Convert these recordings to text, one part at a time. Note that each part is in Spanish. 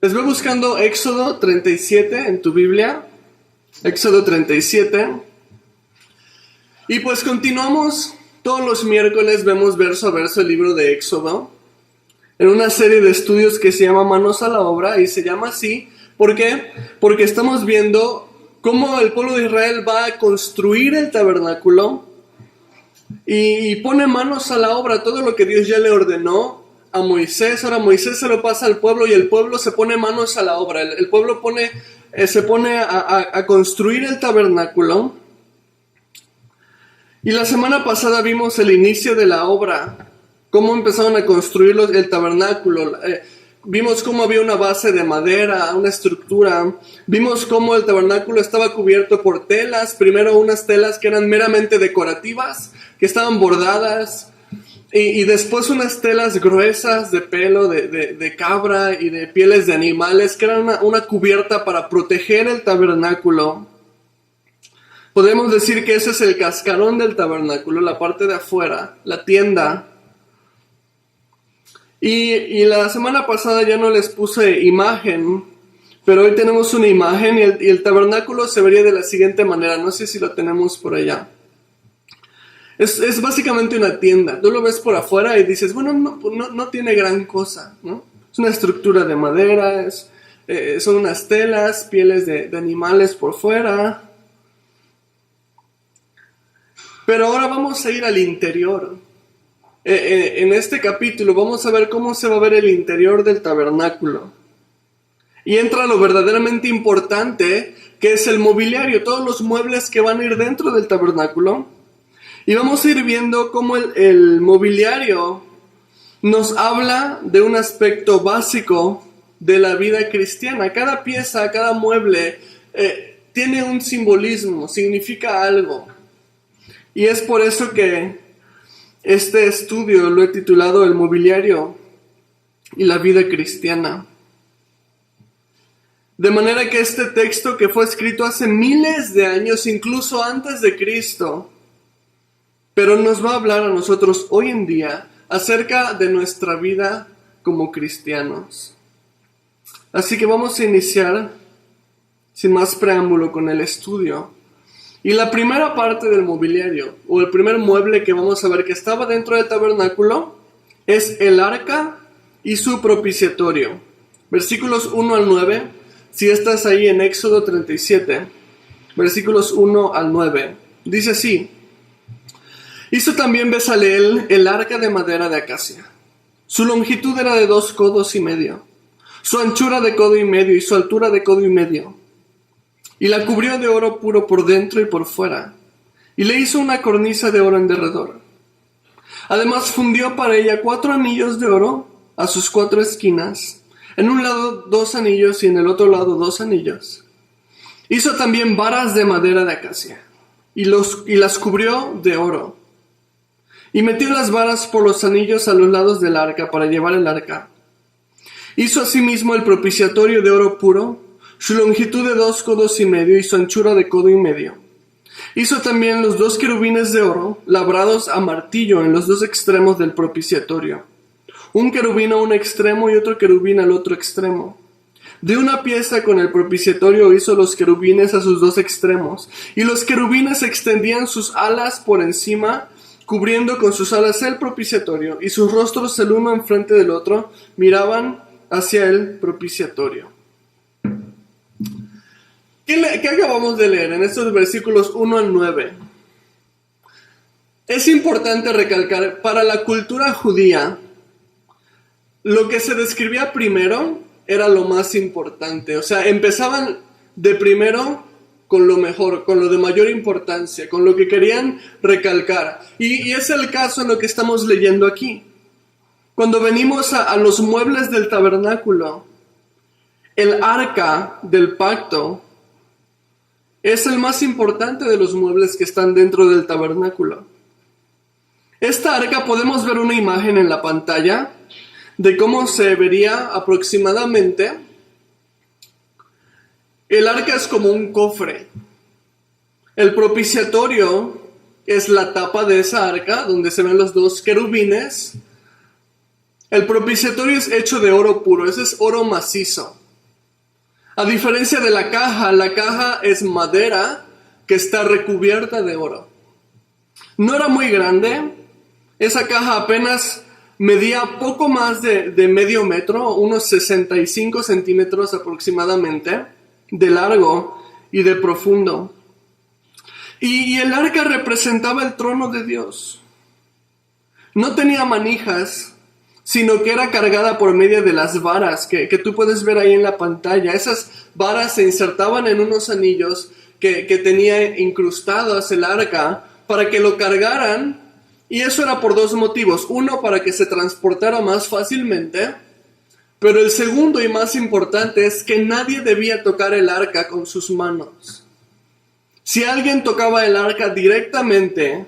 Les voy buscando Éxodo 37 en tu Biblia. Éxodo 37. Y pues continuamos. Todos los miércoles vemos verso a verso el libro de Éxodo. En una serie de estudios que se llama Manos a la Obra. Y se llama así. ¿Por qué? Porque estamos viendo cómo el pueblo de Israel va a construir el tabernáculo. Y pone manos a la obra. Todo lo que Dios ya le ordenó a Moisés. Ahora Moisés se lo pasa al pueblo y el pueblo se pone manos a la obra. El pueblo se pone a construir el tabernáculo. Y la semana pasada vimos el inicio de la obra, cómo empezaron a construir el tabernáculo. Vimos cómo había una base de madera, una estructura. Vimos cómo el tabernáculo estaba cubierto por telas. Primero unas telas que eran meramente decorativas, que estaban bordadas. Y después unas telas gruesas de pelo de cabra y de pieles de animales, que eran una cubierta para proteger el tabernáculo. Podemos decir que ese es el cascarón del tabernáculo, la parte de afuera, la tienda. Y la semana pasada ya no les puse imagen, pero hoy tenemos una imagen y el tabernáculo se vería de la siguiente manera. No sé si lo tenemos por allá. Es básicamente una tienda. Tú lo ves por afuera y dices, bueno, no tiene gran cosa, ¿no? Es una estructura de madera, son unas telas, pieles de animales por fuera. Pero ahora vamos a ir al interior. En este capítulo vamos a ver cómo se va a ver el interior del tabernáculo. Y entra lo verdaderamente importante, que es el mobiliario, todos los muebles que van a ir dentro del tabernáculo. Y vamos a ir viendo cómo el mobiliario nos habla de un aspecto básico de la vida cristiana. Cada pieza, cada mueble tiene un simbolismo, significa algo. Y es por eso que este estudio lo he titulado El mobiliario y la vida cristiana. De manera que este texto, que fue escrito hace miles de años, incluso antes de Cristo, pero nos va a hablar a nosotros hoy en día acerca de nuestra vida como cristianos. Así que vamos a iniciar sin más preámbulo con el estudio. Y la primera parte del mobiliario, o el primer mueble que vamos a ver que estaba dentro del tabernáculo, es el arca y su propiciatorio. Versículos 1 al 9, si estás ahí en Éxodo 37, versículos 1 al 9, dice así: Hizo también Bezaleel el arca de madera de acacia. Su longitud era de 2 codos y medio, su anchura de codo y medio y su altura de codo y medio. Y la cubrió de oro puro por dentro y por fuera, y le hizo una cornisa de oro en derredor. Además fundió para ella 4 anillos de oro a sus 4 esquinas, en un lado 2 anillos y en el otro lado 2 anillos. Hizo también varas de madera de acacia, y las cubrió de oro. Y metió las varas por los anillos a los lados del arca para llevar el arca. Hizo asimismo el propiciatorio de oro puro, su longitud de 2 codos y medio y su anchura de codo y medio. Hizo también los 2 querubines de oro, labrados a martillo en los 2 extremos del propiciatorio. Un querubín a un extremo y otro querubín al otro extremo. De una pieza con el propiciatorio hizo los querubines a sus 2 extremos, y los querubines extendían sus alas por encima, cubriendo con sus alas el propiciatorio, y sus rostros el uno enfrente del otro miraban hacia el propiciatorio. ¿Qué acabamos de leer en estos versículos 1 al 9? Es importante recalcar, para la cultura judía, lo que se describía primero era lo más importante. O sea, empezaban de primero con lo mejor, con lo de mayor importancia, con lo que querían recalcar. Y es el caso en lo que estamos leyendo aquí. Cuando venimos a los muebles del tabernáculo, el arca del pacto es el más importante de los muebles que están dentro del tabernáculo. Esta arca, podemos ver una imagen en la pantalla de cómo se vería aproximadamente. El arca es como un cofre. El propiciatorio es la tapa de esa arca, donde se ven los 2 querubines. El propiciatorio es hecho de oro puro, ese es oro macizo. A diferencia de la caja es madera que está recubierta de oro. No era muy grande, esa caja apenas medía poco más de medio metro, unos 65 centímetros aproximadamente, de largo y de profundo. Y el arca representaba el trono de Dios. No tenía manijas, sino que era cargada por medio de las varas que tú puedes ver ahí en la pantalla. Esas varas se insertaban en unos anillos que tenía incrustados el arca para que lo cargaran, y eso era por dos motivos. Uno, para que se transportara más fácilmente, pero el segundo y más importante es que nadie debía tocar el arca con sus manos. Si alguien tocaba el arca directamente,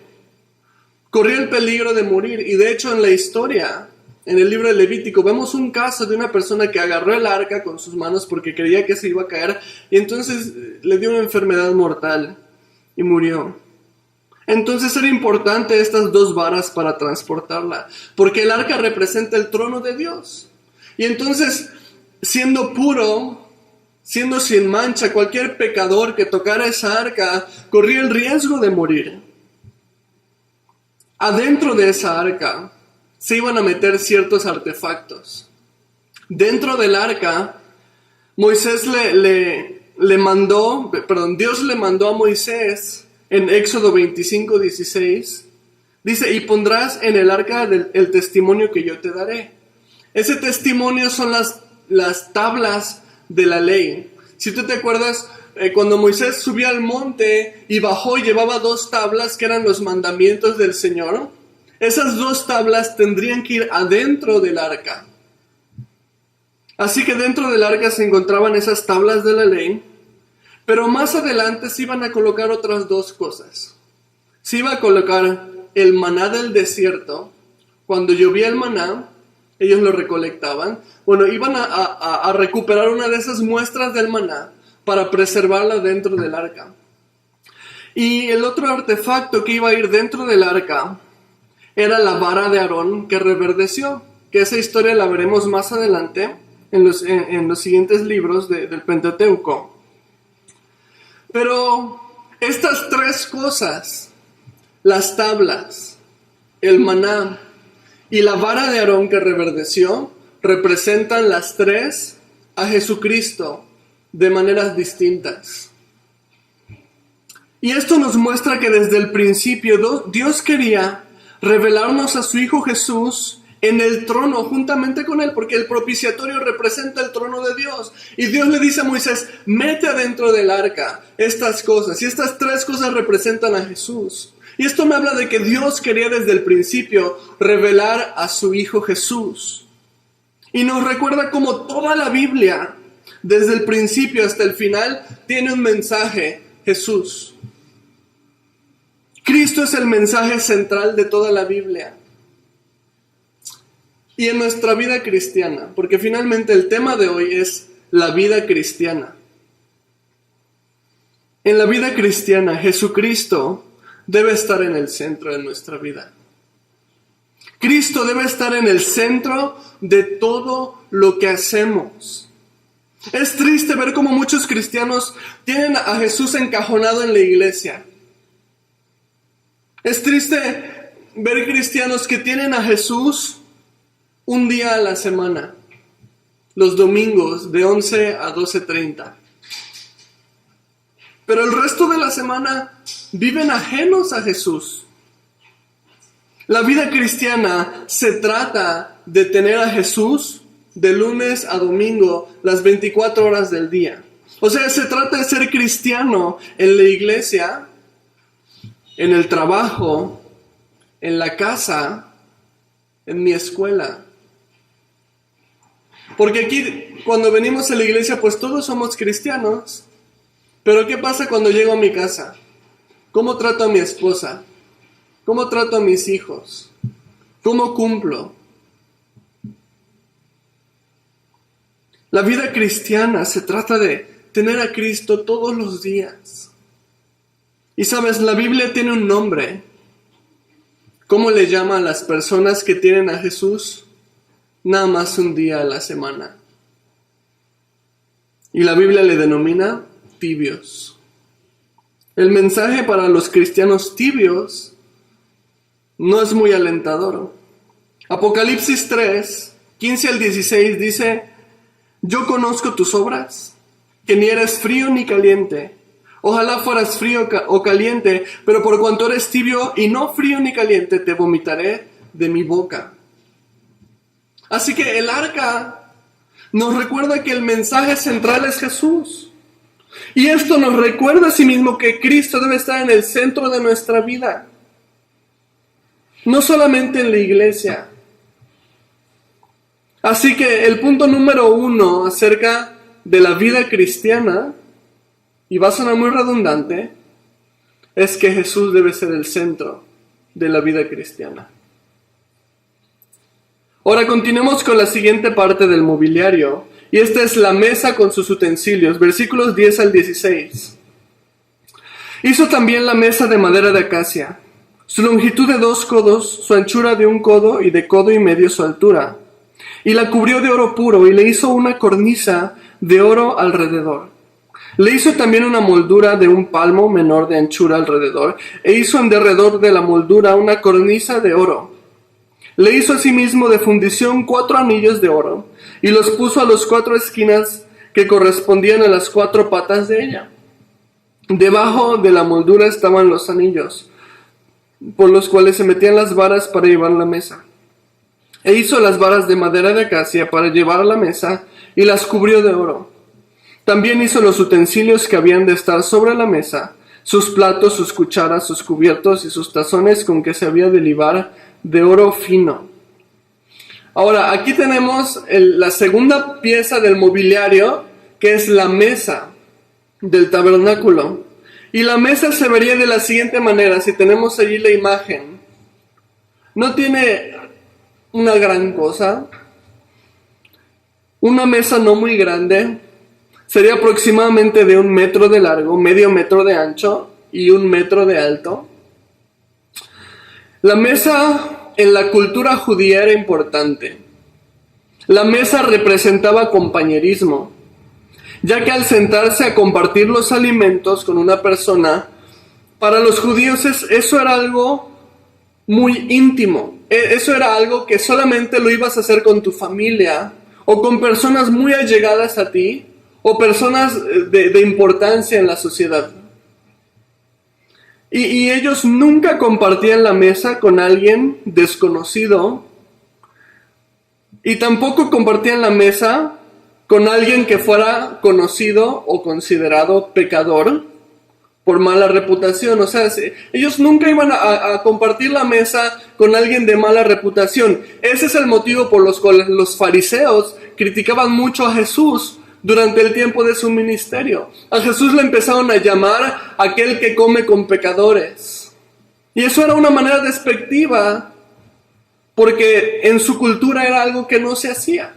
corría el peligro de morir. Y de hecho en la historia, en el libro de Levítico, vemos un caso de una persona que agarró el arca con sus manos porque creía que se iba a caer, y entonces le dio una enfermedad mortal y murió. Entonces era importante estas dos varas para transportarla, porque el arca representa el trono de Dios. Y entonces, siendo puro, siendo sin mancha, cualquier pecador que tocara esa arca corría el riesgo de morir. Adentro de esa arca se iban a meter ciertos artefactos. Dentro del arca, Dios le mandó a Moisés en Éxodo 25:16, dice: y pondrás en el arca el testimonio que yo te daré. Ese testimonio son las tablas de la ley. Si tú te acuerdas, cuando Moisés subió al monte y bajó y llevaba 2 tablas que eran los mandamientos del Señor, esas 2 tablas tendrían que ir adentro del arca. Así que dentro del arca se encontraban esas tablas de la ley, pero más adelante se iban a colocar otras 2 cosas. Se iba a colocar el maná del desierto. Cuando llovía el maná, ellos lo recolectaban. Bueno, iban a recuperar una de esas muestras del maná para preservarla dentro del arca. Y el otro artefacto que iba a ir dentro del arca era la vara de Aarón que reverdeció, que esa historia la veremos más adelante en los siguientes libros del Pentateuco. Pero estas 3 cosas, las tablas, el maná y la vara de Aarón que reverdeció, representan las 3 a Jesucristo de maneras distintas. Y esto nos muestra que desde el principio Dios quería revelarnos a su Hijo Jesús en el trono juntamente con Él, porque el propiciatorio representa el trono de Dios. Y Dios le dice a Moisés: mete adentro del arca estas cosas. Y estas 3 cosas representan a Jesús. Y esto me habla de que Dios quería desde el principio revelar a su Hijo Jesús. Y nos recuerda cómo toda la Biblia, desde el principio hasta el final, tiene un mensaje: Jesús. Cristo es el mensaje central de toda la Biblia. Y en nuestra vida cristiana, porque finalmente el tema de hoy es la vida cristiana. En la vida cristiana, Jesucristo debe estar en el centro de nuestra vida. Cristo debe estar en el centro de todo lo que hacemos. Es triste ver cómo muchos cristianos tienen a Jesús encajonado en la iglesia. Es triste ver cristianos que tienen a Jesús un día a la semana, los domingos de 11 a 12:30. Pero el resto de la semana viven ajenos a Jesús. La vida cristiana se trata de tener a Jesús de lunes a domingo, las 24 horas del día. O sea, se trata de ser cristiano en la iglesia, en el trabajo, en la casa, en mi escuela. Porque aquí, cuando venimos a la iglesia, pues todos somos cristianos. Pero ¿qué pasa cuando llego a mi casa? ¿Cómo trato a mi esposa? ¿Cómo trato a mis hijos? ¿Cómo cumplo? La vida cristiana se trata de tener a Cristo todos los días. Y sabes, la Biblia tiene un nombre. ¿Cómo le llama a las personas que tienen a Jesús nada más un día a la semana? Y la Biblia le denomina tibios. El mensaje para los cristianos tibios no es muy alentador. Apocalipsis 3, 15 al 16 dice: yo conozco tus obras, que ni eres frío ni caliente. Ojalá fueras frío o caliente, pero por cuanto eres tibio y no frío ni caliente, te vomitaré de mi boca. Así que el arca nos recuerda que el mensaje central es Jesús. Y esto nos recuerda a sí mismo que Cristo debe estar en el centro de nuestra vida. No solamente en la iglesia. Así que el punto número 1 acerca de la vida cristiana, y va a sonar muy redundante, es que Jesús debe ser el centro de la vida cristiana. Ahora continuemos con la siguiente parte del mobiliario, y esta es la mesa con sus utensilios, versículos 10 al 16. Hizo también la mesa de madera de acacia, su longitud de 2 codos, su anchura de 1 codo y de codo y medio su altura. Y la cubrió de oro puro y le hizo una cornisa de oro alrededor. Le hizo también una moldura de 1 palmo menor de anchura alrededor, e hizo en derredor de la moldura una cornisa de oro. Le hizo asimismo de fundición 4 anillos de oro, y los puso a las 4 esquinas que correspondían a las 4 patas de ella. Debajo de la moldura estaban los anillos, por los cuales se metían las varas para llevar la mesa. E hizo las varas de madera de acacia para llevar a la mesa, y las cubrió de oro. También hizo los utensilios que habían de estar sobre la mesa, sus platos, sus cucharas, sus cubiertos y sus tazones con que se había de libar de oro fino. Ahora, aquí tenemos la segunda pieza del mobiliario, que es la mesa del tabernáculo. Y la mesa se vería de la siguiente manera, si tenemos allí la imagen. No tiene una gran cosa, una mesa no muy grande, sería aproximadamente de 1 metro de largo, medio metro de ancho y 1 metro de alto. La mesa en la cultura judía era importante. La mesa representaba compañerismo, ya que al sentarse a compartir los alimentos con una persona, para los judíos eso era algo muy íntimo. Eso era algo que solamente lo ibas a hacer con tu familia o con personas muy allegadas a ti o personas de importancia en la sociedad. Y ellos nunca compartían la mesa con alguien desconocido y tampoco compartían la mesa con alguien que fuera conocido o considerado pecador por mala reputación. O sea, ellos nunca iban a compartir la mesa con alguien de mala reputación. Ese es el motivo por los cuales los fariseos criticaban mucho a Jesús durante el tiempo de su ministerio. A Jesús le empezaron a llamar aquel que come con pecadores. Y eso era una manera despectiva, porque en su cultura era algo que no se hacía.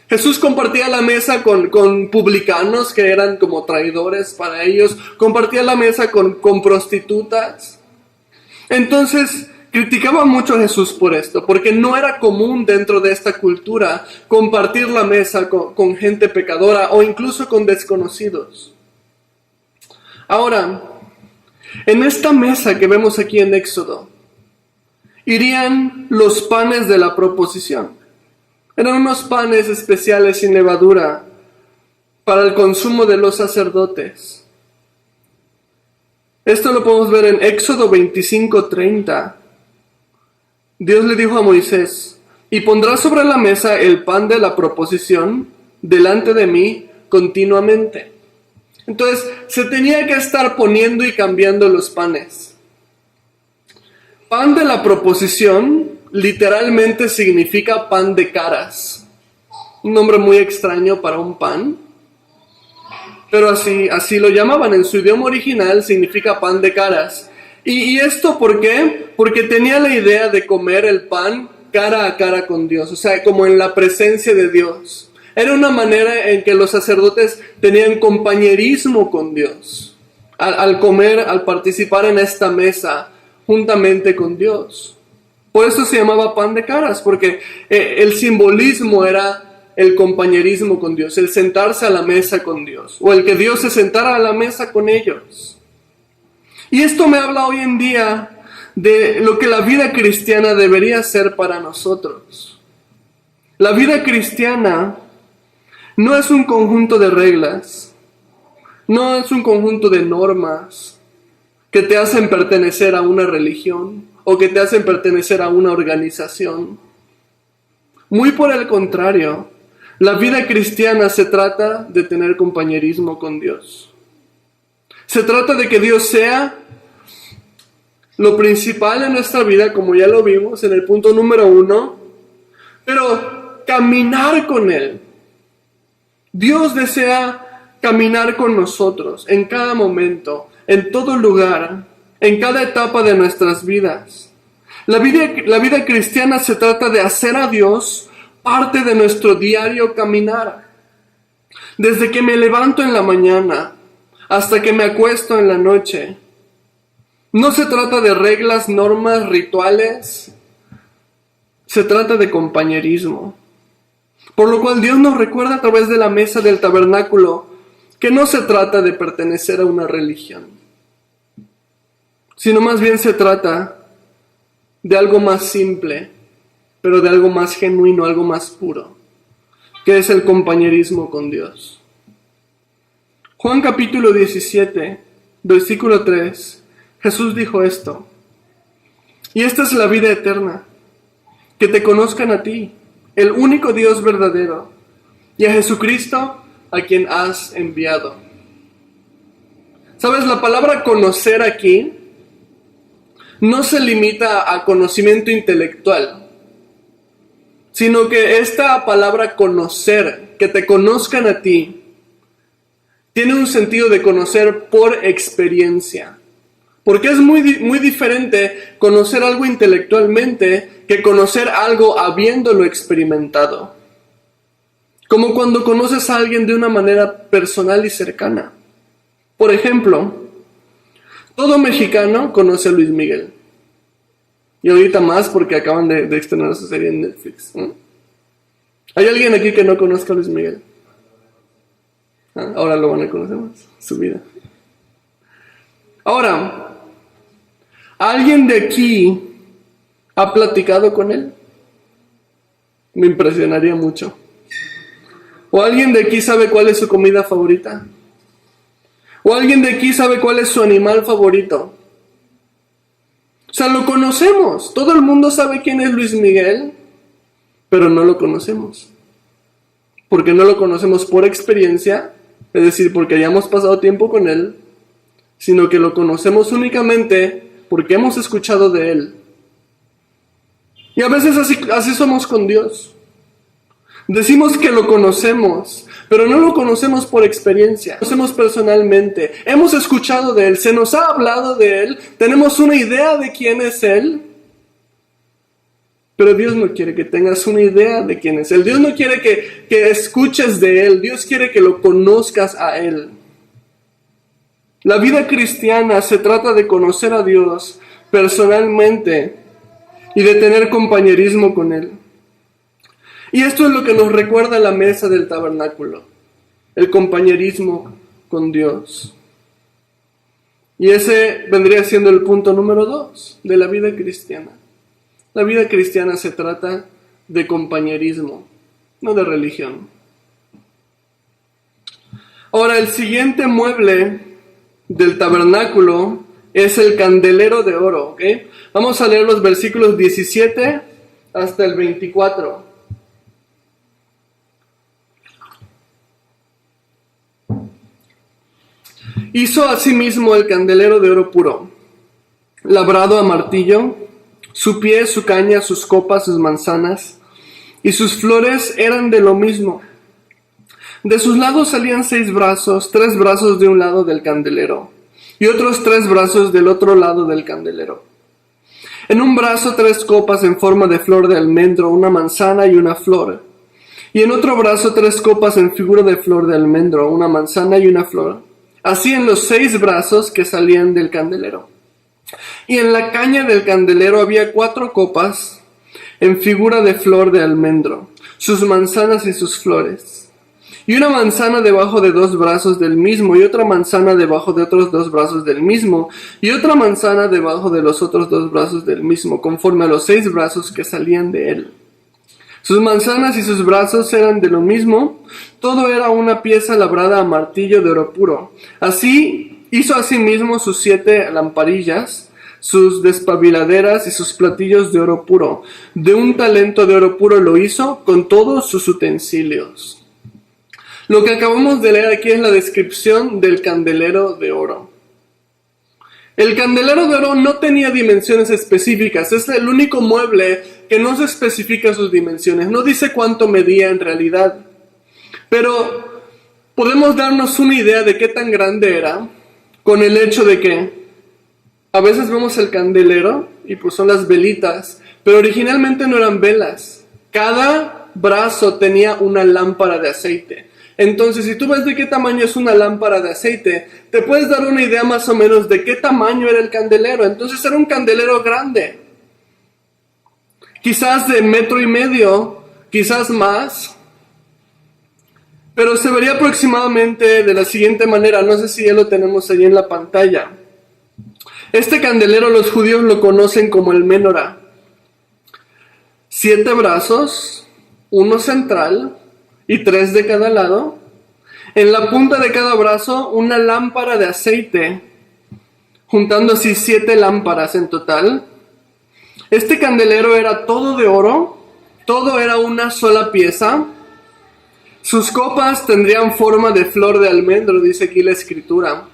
Jesús compartía la mesa con publicanos que eran como traidores para ellos, compartía la mesa con prostitutas. Entonces, criticaba mucho a Jesús por esto, porque no era común dentro de esta cultura compartir la mesa con gente pecadora o incluso con desconocidos. Ahora, en esta mesa que vemos aquí en Éxodo, irían los panes de la proposición. Eran unos panes especiales sin levadura para el consumo de los sacerdotes. Esto lo podemos ver en Éxodo 25:30. Dios le dijo a Moisés: y pondrás sobre la mesa el pan de la proposición delante de mí continuamente. Entonces, se tenía que estar poniendo y cambiando los panes. Pan de la proposición literalmente significa pan de caras. Un nombre muy extraño para un pan, pero así lo llamaban. En su idioma original significa pan de caras. ¿Y esto por qué? Porque tenía la idea de comer el pan cara a cara con Dios, o sea, como en la presencia de Dios. Era una manera en que los sacerdotes tenían compañerismo con Dios, al comer, al participar en esta mesa juntamente con Dios. Por eso se llamaba pan de caras, porque el simbolismo era el compañerismo con Dios, el sentarse a la mesa con Dios, o el que Dios se sentara a la mesa con ellos. Y esto me habla hoy en día de lo que la vida cristiana debería ser para nosotros. La vida cristiana no es un conjunto de reglas, no es un conjunto de normas que te hacen pertenecer a una religión o que te hacen pertenecer a una organización. Muy por el contrario, la vida cristiana se trata de tener compañerismo con Dios. Se trata de que Dios sea lo principal en nuestra vida, como ya lo vimos en el punto número 1, pero caminar con Él. Dios desea caminar con nosotros en cada momento, en todo lugar, en cada etapa de nuestras vidas. La vida cristiana se trata de hacer a Dios parte de nuestro diario caminar. Desde que me levanto en la mañana hasta que me acuesto en la noche. No se trata de reglas, normas, rituales. Se trata de compañerismo. Por lo cual Dios nos recuerda a través de la mesa del tabernáculo que no se trata de pertenecer a una religión, sino más bien se trata de algo más simple, pero de algo más genuino, algo más puro, que es el compañerismo con Dios. Juan capítulo 17, versículo 3, Jesús dijo esto: y esta es la vida eterna, que te conozcan a ti, el único Dios verdadero, y a Jesucristo, a quien has enviado. ¿Sabes? La palabra conocer aquí no se limita a conocimiento intelectual, sino que esta palabra conocer, que te conozcan a ti, tiene un sentido de conocer por experiencia. Porque es muy diferente conocer algo intelectualmente que conocer algo habiéndolo experimentado. Como cuando conoces a alguien de una manera personal y cercana. Por ejemplo, todo mexicano conoce a Luis Miguel. Y ahorita más porque acaban de estrenar su serie en Netflix. ¿Hay alguien aquí que no conozca a Luis Miguel? Ahora lo van a conocer más, su vida. Ahora, ¿alguien de aquí ha platicado con él? Me impresionaría mucho. ¿O alguien de aquí sabe cuál es su comida favorita? ¿O alguien de aquí sabe cuál es su animal favorito? O sea, lo conocemos. Todo el mundo sabe quién es Luis Miguel, pero no lo conocemos. Porque no lo conocemos por experiencia, es decir, porque hayamos pasado tiempo con él, sino que lo conocemos únicamente porque hemos escuchado de él. Y a veces así somos con Dios. Decimos que lo conocemos, pero no lo conocemos por experiencia. Lo conocemos personalmente. Hemos escuchado de Él, se nos ha hablado de Él, tenemos una idea de quién es Él. Pero Dios no quiere que tengas una idea de quién es Él. Dios no quiere que escuches de Él. Dios quiere que lo conozcas a Él. La vida cristiana se trata de conocer a Dios personalmente y de tener compañerismo con Él. Y esto es lo que nos recuerda la mesa del tabernáculo, el compañerismo con Dios. Y ese vendría siendo el punto número 2 de la vida cristiana. La vida cristiana se trata de compañerismo, no de religión. Ahora, el siguiente mueble del tabernáculo es el candelero de oro, ¿ok? Vamos a leer los versículos 17 hasta el 24. Hizo asimismo el candelero de oro puro, labrado a martillo, su pie, su caña, sus copas, sus manzanas, y sus flores eran de lo mismo. De sus lados salían 6 brazos, 3 brazos de un lado del candelero, y otros 3 brazos del otro lado del candelero. En un brazo 3 copas en forma de flor de almendro, una manzana y una flor. Y en otro brazo 3 copas en figura de flor de almendro, una manzana y una flor. Así en los 6 brazos que salían del candelero. Y en la caña del candelero había 4 copas en figura de flor de almendro. sus manzanas y sus flores. Y una manzana debajo de 2 brazos del mismo, y otra manzana debajo de otros 2 brazos del mismo, y otra manzana debajo de los otros 2 brazos del mismo, conforme a los 6 brazos que salían de él. Sus manzanas y sus brazos eran de lo mismo, todo era una pieza labrada a martillo de oro puro. Así hizo asimismo sus 7 lamparillas, sus despabiladeras y sus platillos de oro puro. De un talento de oro puro lo hizo con todos sus utensilios. Lo que acabamos de leer aquí es la descripción del candelero de oro. El candelero de oro no tenía dimensiones específicas, es el único mueble que no se especifica sus dimensiones, no dice cuánto medía en realidad, pero podemos darnos una idea de qué tan grande era con el hecho de que a veces vemos el candelero y pues son las velitas, pero originalmente no eran velas, cada brazo tenía una lámpara de aceite. Entonces, si tú ves de qué tamaño es una lámpara de aceite, te puedes dar una idea más o menos de qué tamaño era el candelero. Entonces era un candelero grande, quizás de 1.5 metros, quizás más, pero se vería aproximadamente de la siguiente manera. No sé si ya lo tenemos ahí en la pantalla. Este candelero los judíos lo conocen como el menorá. 7 brazos, uno central y 3 de cada lado. En la punta de cada brazo una lámpara de aceite, juntando así 7 lámparas en total. Este candelero era todo de oro, todo era una sola pieza. Sus copas tendrían forma de flor de almendro, dice aquí la escritura.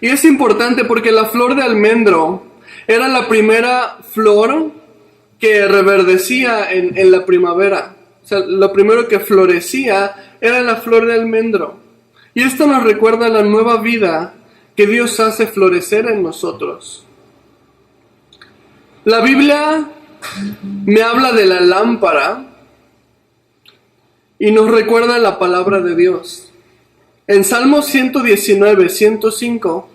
Y es importante porque la flor de almendro era la primera flor que reverdecía en la primavera. O sea, lo primero que florecía era la flor de almendro. Y esto nos recuerda la nueva vida que Dios hace florecer en nosotros. La Biblia me habla de la lámpara y nos recuerda la palabra de Dios. En Salmo 119, 105,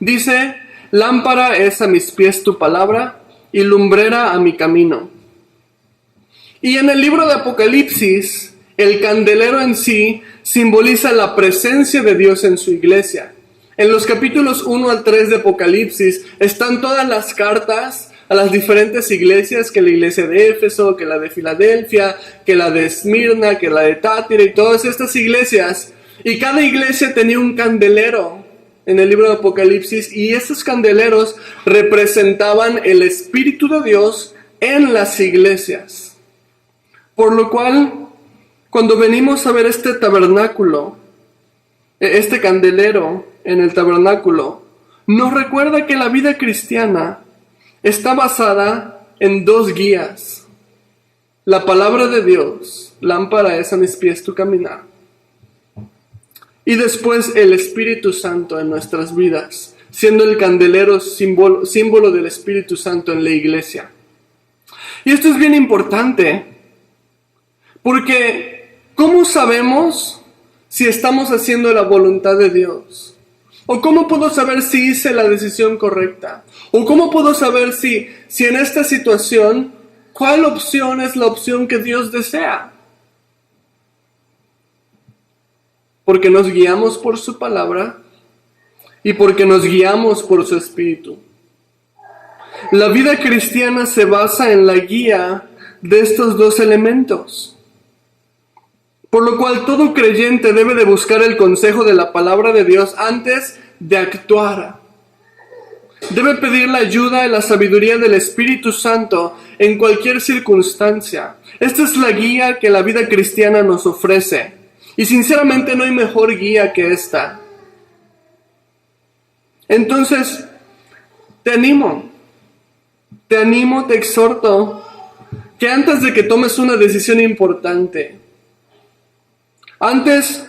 dice: lámpara es a mis pies tu palabra y lumbrera a mi camino. Y en el libro de Apocalipsis, el candelero en sí simboliza la presencia de Dios en su iglesia. En los capítulos 1 al 3 de Apocalipsis están todas las cartas a las diferentes iglesias, que la iglesia de Éfeso, que la de Filadelfia, que la de Esmirna, que la de Tátira y todas estas iglesias. Y cada iglesia tenía un candelero en el libro de Apocalipsis, y esos candeleros representaban el Espíritu de Dios en las iglesias. Por lo cual, cuando venimos a ver este tabernáculo, este candelero en el tabernáculo, nos recuerda que la vida cristiana está basada en 2 guías. La palabra de Dios, lámpara es a mis pies tu caminar. Y después el Espíritu Santo en nuestras vidas, siendo el candelero símbolo del Espíritu Santo en la iglesia. Y esto es bien importante, porque ¿cómo sabemos si estamos haciendo la voluntad de Dios? ¿O cómo puedo saber si hice la decisión correcta? ¿O cómo puedo saber si en esta situación, cuál opción es la opción que Dios desea? Porque nos guiamos por su palabra y porque nos guiamos por su Espíritu. La vida cristiana se basa en la guía de estos 2 elementos. Por lo cual todo creyente debe de buscar el consejo de la palabra de Dios antes de actuar. Debe pedir la ayuda y la sabiduría del Espíritu Santo en cualquier circunstancia. Esta es la guía que la vida cristiana nos ofrece. Y sinceramente no hay mejor guía que esta. Entonces, te animo, te exhorto que antes de que tomes una decisión importante, antes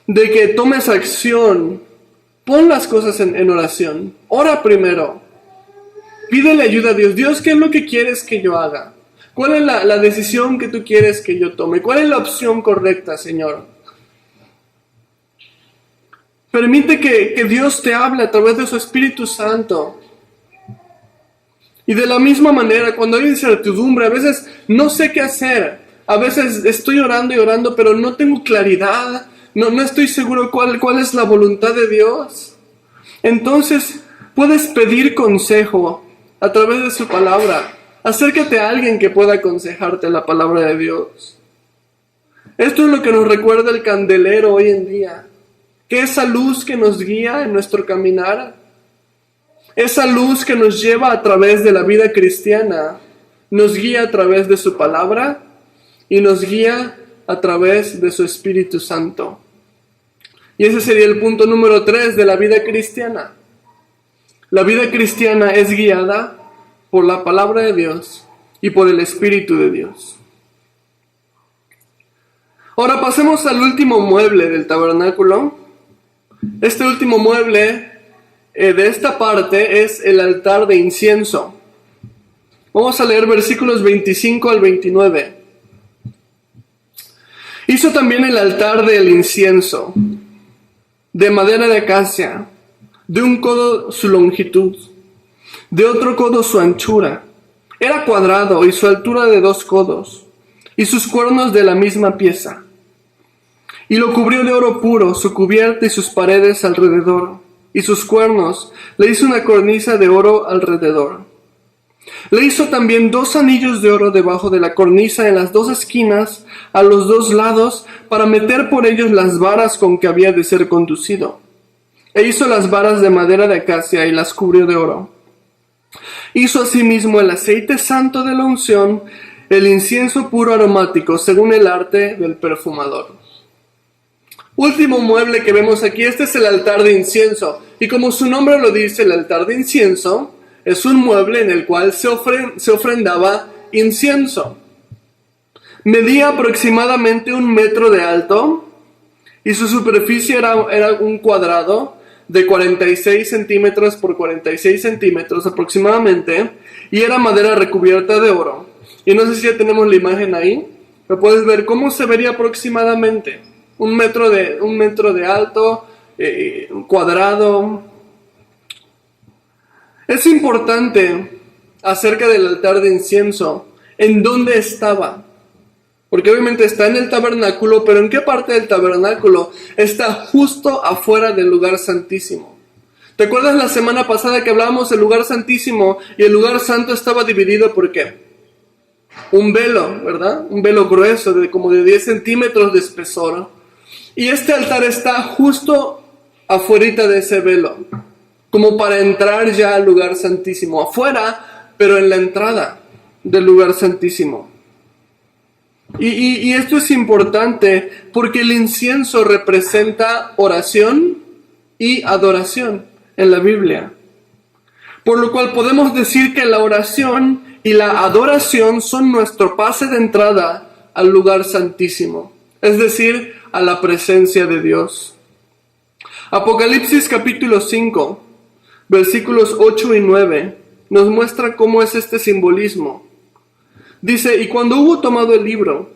de que tomes acción, pon las cosas en oración. Ora primero. Pídele ayuda a Dios. Dios, ¿qué es lo que quieres que yo haga? ¿Cuál es la decisión que tú quieres que yo tome? ¿Cuál es la opción correcta, Señor? Permite que Dios te hable a través de su Espíritu Santo. Y de la misma manera, cuando hay incertidumbre, a veces no sé qué hacer. A veces estoy orando y orando, pero no tengo claridad. No estoy seguro cuál es la voluntad de Dios. Entonces, puedes pedir consejo a través de su palabra. Acércate a alguien que pueda aconsejarte la palabra de Dios. Esto es lo que nos recuerda el candelero hoy en día. Que esa luz que nos guía en nuestro caminar, esa luz que nos lleva a través de la vida cristiana, nos guía a través de su palabra y nos guía a través de su Espíritu Santo. Y ese sería el punto número 3 de la vida cristiana. La vida cristiana es guiada por la palabra de Dios y por el Espíritu de Dios. Ahora pasemos al último mueble del tabernáculo. Este último mueble de esta parte es el altar de incienso. Vamos a leer versículos 25 al 29. Hizo también el altar del incienso, de madera de acacia, de un codo su longitud, de otro codo su anchura. Era cuadrado y su altura de 2 codos, y sus cuernos de la misma pieza. Y lo cubrió de oro puro, su cubierta y sus paredes alrededor, y sus cuernos le hizo una cornisa de oro alrededor. Le hizo también 2 anillos de oro debajo de la cornisa en las 2 esquinas, a los 2 lados, para meter por ellos las varas con que había de ser conducido. E hizo las varas de madera de acacia y las cubrió de oro. Hizo asimismo el aceite santo de la unción, el incienso puro aromático, según el arte del perfumador. Último mueble que vemos aquí, este es el altar de incienso. Y como su nombre lo dice, el altar de incienso es un mueble en el cual se ofrendaba incienso. Medía aproximadamente 1 metro de alto y su superficie era un cuadrado de 46 centímetros por 46 centímetros aproximadamente, y era madera recubierta de oro. Y no sé si ya tenemos la imagen ahí, pero puedes ver cómo se vería aproximadamente. 1 metro de alto, cuadrado. Es importante acerca del altar de incienso, en dónde estaba. Porque obviamente está en el tabernáculo, pero ¿en qué parte del tabernáculo? Está justo afuera del lugar santísimo. ¿Te acuerdas la semana pasada que hablábamos del lugar santísimo y el lugar santo estaba dividido por qué? Un velo, ¿verdad? Un velo grueso de como de 10 centímetros de espesor. Y este altar está justo afuera de ese velo, como para entrar ya al lugar santísimo. Afuera, pero en la entrada del lugar santísimo. Y esto es importante porque el incienso representa oración y adoración en la Biblia. Por lo cual podemos decir que la oración y la adoración son nuestro pase de entrada al lugar santísimo, es decir, a la presencia de Dios. Apocalipsis capítulo 5, versículos 8 y 9, nos muestra cómo es este simbolismo. Dice: y cuando hubo tomado el libro,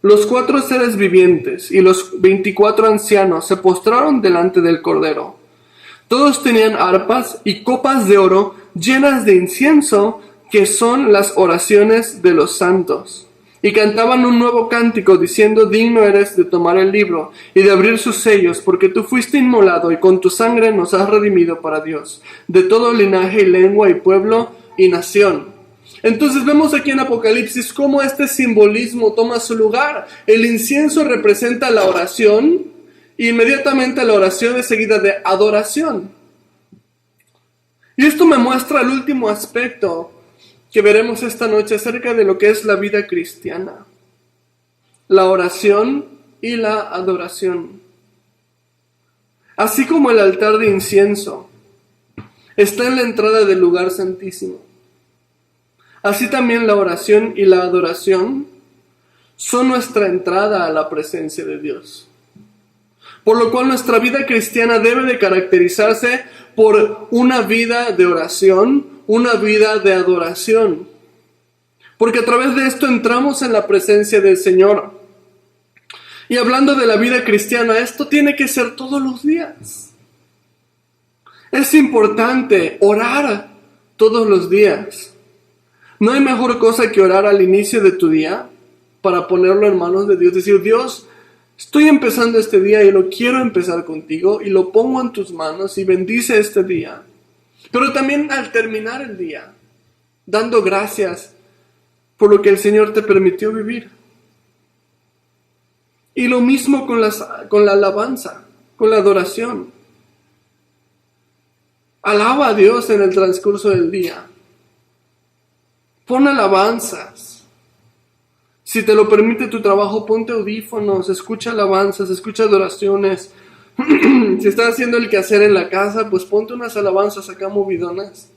los 4 seres vivientes y los 24 ancianos se postraron delante del Cordero. Todos tenían arpas y copas de oro llenas de incienso, que son las oraciones de los santos. Y cantaban un nuevo cántico diciendo: digno eres de tomar el libro y de abrir sus sellos, porque tú fuiste inmolado y con tu sangre nos has redimido para Dios, de todo linaje y lengua y pueblo y nación. Entonces vemos aquí en Apocalipsis cómo este simbolismo toma su lugar. El incienso representa la oración, e inmediatamente la oración es seguida de adoración. Y esto me muestra el último aspecto que veremos esta noche acerca de lo que es la vida cristiana: la oración y la adoración. Así como el altar de incienso está en la entrada del lugar santísimo, así también la oración y la adoración son nuestra entrada a la presencia de Dios. Por lo cual nuestra vida cristiana debe de caracterizarse por una vida de oración, una vida de adoración. Porque a través de esto entramos en la presencia del Señor. Y hablando de la vida cristiana, esto tiene que ser todos los días. Es importante orar todos los días. No hay mejor cosa que orar al inicio de tu día, para ponerlo en manos de Dios. Decir, Dios, estoy empezando este día y lo quiero empezar contigo y lo pongo en tus manos y bendice este día. Pero también al terminar el día, dando gracias por lo que el Señor te permitió vivir. Y lo mismo con la alabanza, con la adoración. Alaba a Dios en el transcurso del día. Pon alabanzas. Si te lo permite tu trabajo, ponte audífonos, escucha alabanzas, escucha adoraciones. Si estás haciendo el quehacer en la casa, pues ponte unas alabanzas acá movidonas.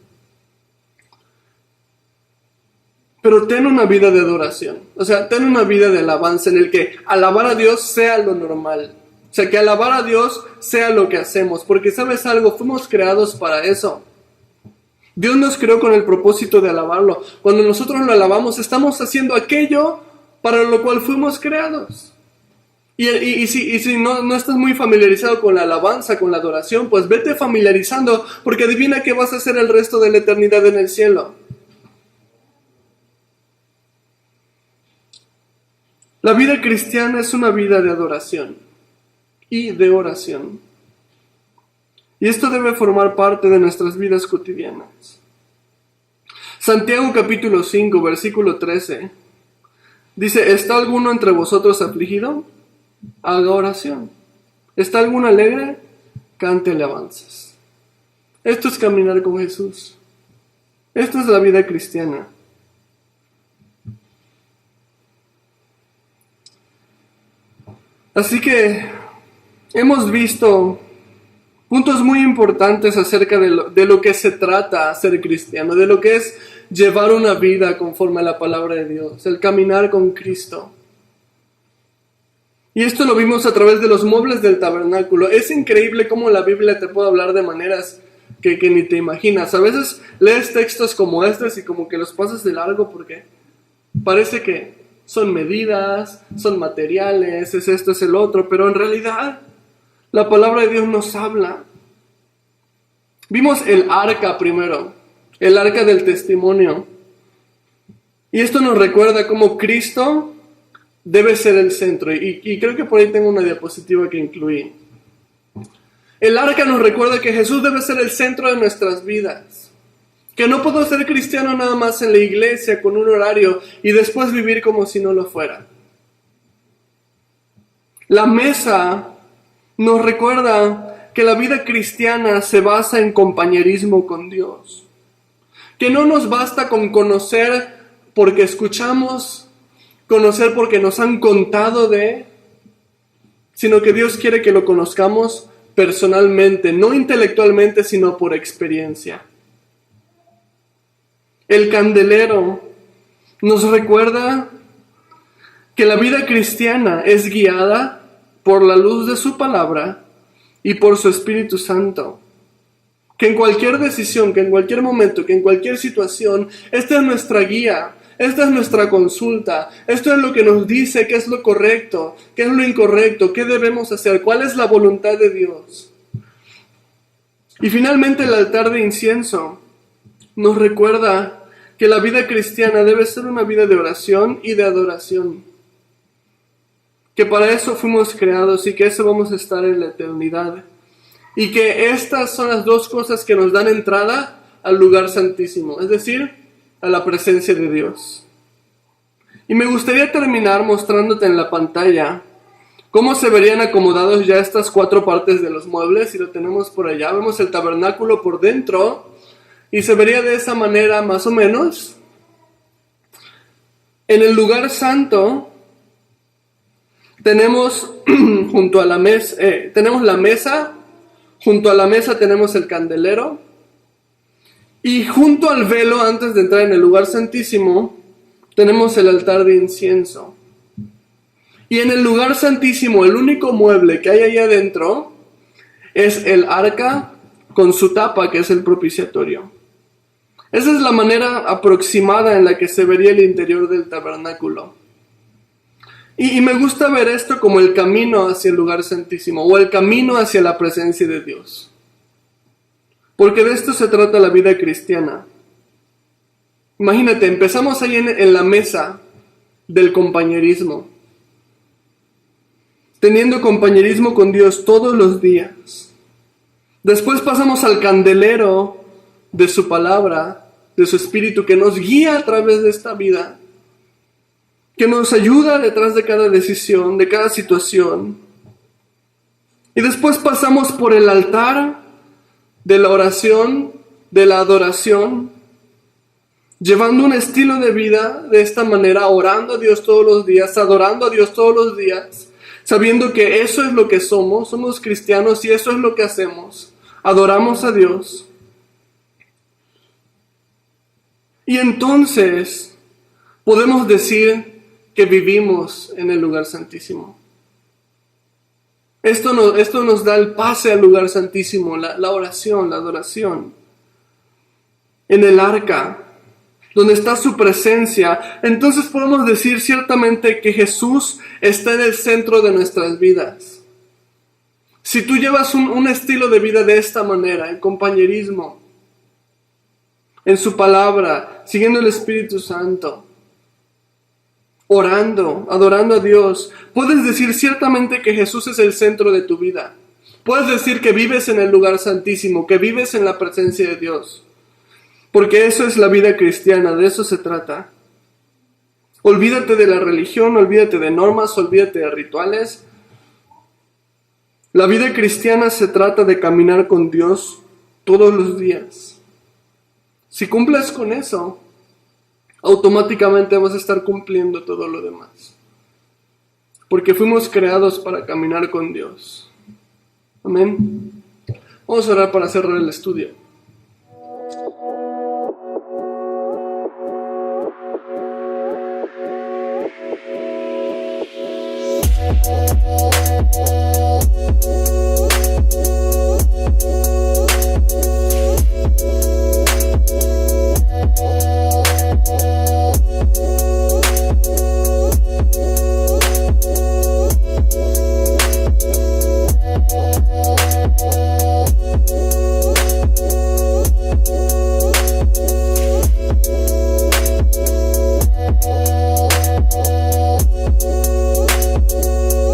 Pero ten una vida de adoración. O sea, ten una vida de alabanza en el que alabar a Dios sea lo normal. O sea, que alabar a Dios sea lo que hacemos. Porque ¿sabes algo? Fuimos creados para eso. Dios nos creó con el propósito de alabarlo. Cuando nosotros lo alabamos, estamos haciendo aquello para lo cual fuimos creados. Y si no estás muy familiarizado con la alabanza, con la adoración, pues vete familiarizando, porque adivina qué vas a hacer el resto de la eternidad en el cielo. La vida cristiana es una vida de adoración y de oración. Y esto debe formar parte de nuestras vidas cotidianas. Santiago capítulo 5, versículo 13, dice, ¿está alguno entre vosotros afligido? Haga oración. ¿Está alguno alegre? Cante alabanzas. Esto es caminar con Jesús. Esto es la vida cristiana. Así que hemos visto puntos muy importantes acerca de lo que se trata ser cristiano, de lo que es llevar una vida conforme a la palabra de Dios, el caminar con Cristo. Y esto lo vimos a través de los muebles del tabernáculo. Es increíble cómo la Biblia te puede hablar de maneras que ni te imaginas. A veces lees textos como estos y como que los pasas de largo porque parece que son medidas, son materiales, es esto, es el otro, pero en realidad la palabra de Dios nos habla. Vimos el arca primero, el arca del testimonio. Y esto nos recuerda cómo Cristo debe ser el centro. Y creo que por ahí tengo una diapositiva que incluí. El arca nos recuerda que Jesús debe ser el centro de nuestras vidas. Que no puedo ser cristiano nada más en la iglesia con un horario y después vivir como si no lo fuera. La mesa nos recuerda que la vida cristiana se basa en compañerismo con Dios. Que no nos basta con conocer porque escuchamos, conocer porque nos han contado de, sino que Dios quiere que lo conozcamos personalmente, no intelectualmente, sino por experiencia. El candelero nos recuerda que la vida cristiana es guiada por la luz de su palabra y por su Espíritu Santo. Que en cualquier decisión, que en cualquier momento, que en cualquier situación, esta es nuestra guía, esta es nuestra consulta, esto es lo que nos dice qué es lo correcto, qué es lo incorrecto, qué debemos hacer, cuál es la voluntad de Dios. Y finalmente el altar de incienso nos recuerda que la vida cristiana debe ser una vida de oración y de adoración. Que para eso fuimos creados y que eso vamos a estar en la eternidad. Y que estas son las dos cosas que nos dan entrada al lugar santísimo, es decir, a la presencia de Dios. Y me gustaría terminar mostrándote en la pantalla cómo se verían acomodados ya estas 4 partes de los muebles. Y lo tenemos por allá, vemos el tabernáculo por dentro. Y se vería de esa manera más o menos. En el lugar santo tenemos junto a la mesa, tenemos la mesa, junto a la mesa tenemos el candelero y junto al velo, antes de entrar en el lugar santísimo, tenemos el altar de incienso. Y en el lugar santísimo, el único mueble que hay ahí adentro es el arca con su tapa, que es el propiciatorio. Esa es la manera aproximada en la que se vería el interior del tabernáculo. Y me gusta ver esto como el camino hacia el lugar santísimo, o el camino hacia la presencia de Dios. Porque de esto se trata la vida cristiana. Imagínate, empezamos ahí en la mesa, del compañerismo. Teniendo compañerismo con Dios todos los días. Después pasamos al candelero de su palabra, de su espíritu, que nos guía a través de esta vida, que nos ayuda detrás de cada decisión, de cada situación. Y después pasamos por el altar de la oración, de la adoración, llevando un estilo de vida de esta manera, orando a Dios todos los días, adorando a Dios todos los días, sabiendo que eso es lo que somos cristianos y eso es lo que hacemos, adoramos a Dios. Y entonces podemos decir que vivimos en el lugar santísimo. Esto nos da el pase al lugar santísimo, la oración, la adoración. En el arca, donde está su presencia, entonces podemos decir ciertamente que Jesús está en el centro de nuestras vidas. Si tú llevas un estilo de vida de esta manera, en compañerismo, en su palabra, siguiendo el Espíritu Santo, orando, adorando a Dios, puedes decir ciertamente que Jesús es el centro de tu vida. Puedes decir que vives en el lugar santísimo, que vives en la presencia de Dios. Porque eso es la vida cristiana, de eso se trata. Olvídate de la religión, olvídate de normas, olvídate de rituales. La vida cristiana se trata de caminar con Dios todos los días. Si cumples con eso, automáticamente vas a estar cumpliendo todo lo demás. Porque fuimos creados para caminar con Dios. Amén. Vamos a orar para cerrar el estudio.